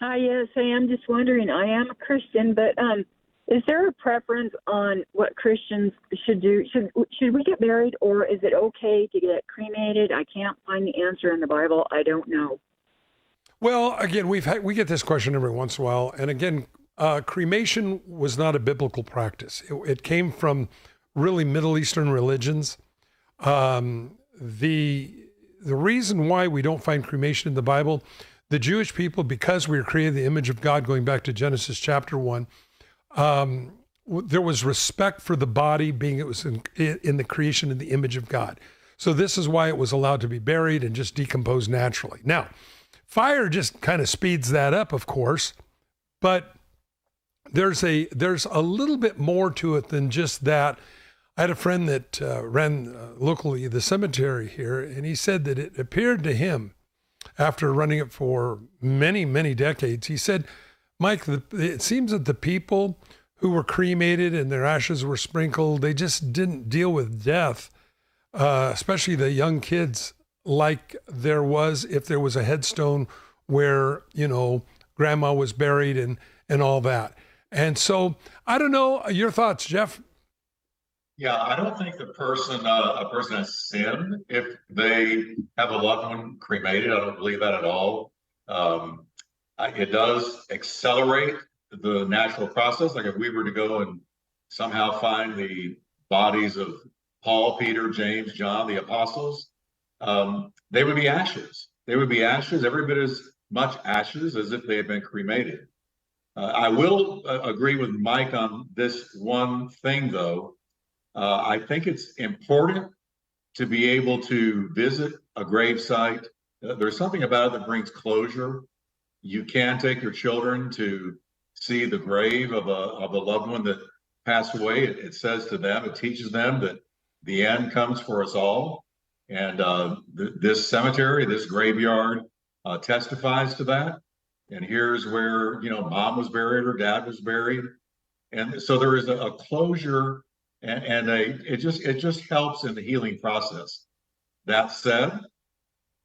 Hi, yes, hey, I'm just wondering, I am a Christian, but is there a preference on what Christians should do? Should we get married, or is it okay to get cremated? I can't find the answer in the Bible. I don't know. Well, again, we get this question every once in a while, and again, cremation was not a biblical practice. It came from really Middle Eastern religions. The reason why we don't find cremation in the Bible, the Jewish people, because we were created in the image of God, going back to Genesis chapter 1, there was respect for the body, being it was in the creation in the image of God. So this is why it was allowed to be buried and just decompose naturally. Now, fire just kind of speeds that up, of course, but there's a little bit more to it than just that. I had a friend that ran locally the cemetery here, and he said that it appeared to him, after running it for many, many decades, he said, Mike, it seems that the people who were cremated and their ashes were sprinkled, they just didn't deal with death, especially the young kids, like there was if there was a headstone where, grandma was buried and all that. And so, I don't know, your thoughts, Jeff? Yeah, I don't think a person has sinned if they have a loved one cremated. I don't believe that at all. It does accelerate the natural process. Like if we were to go and somehow find the bodies of Paul, Peter, James, John, the apostles, they would be ashes. They would be ashes, every bit as much ashes as if they had been cremated. I will agree with Mike on this one thing, though. I think it's important to be able to visit a grave site. There's something about it that brings closure. You can take your children to see the grave of a loved one that passed away. It says to them, it teaches them that the end comes for us all. And this cemetery, this graveyard testifies to that. And here's where, mom was buried or dad was buried. And so there is a closure and it just helps in the healing process. That said,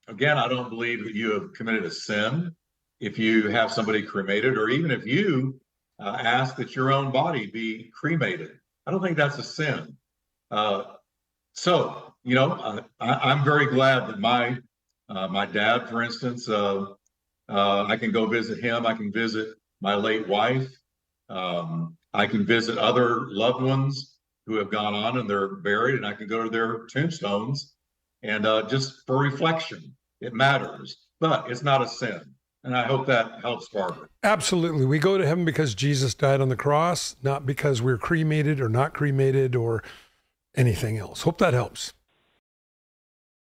again, I don't believe that you have committed a sin if you have somebody cremated, or even if you ask that your own body be cremated. I don't think that's a sin. So, I'm very glad that my dad, for instance, I can go visit him. I can visit my late wife. I can visit other loved ones who have gone on and they're buried, and I can go to their tombstones and just for reflection. It matters, but it's not a sin. And I hope that helps, Barbara. Absolutely. We go to heaven because Jesus died on the cross, not because we're cremated or not cremated or anything else. Hope that helps.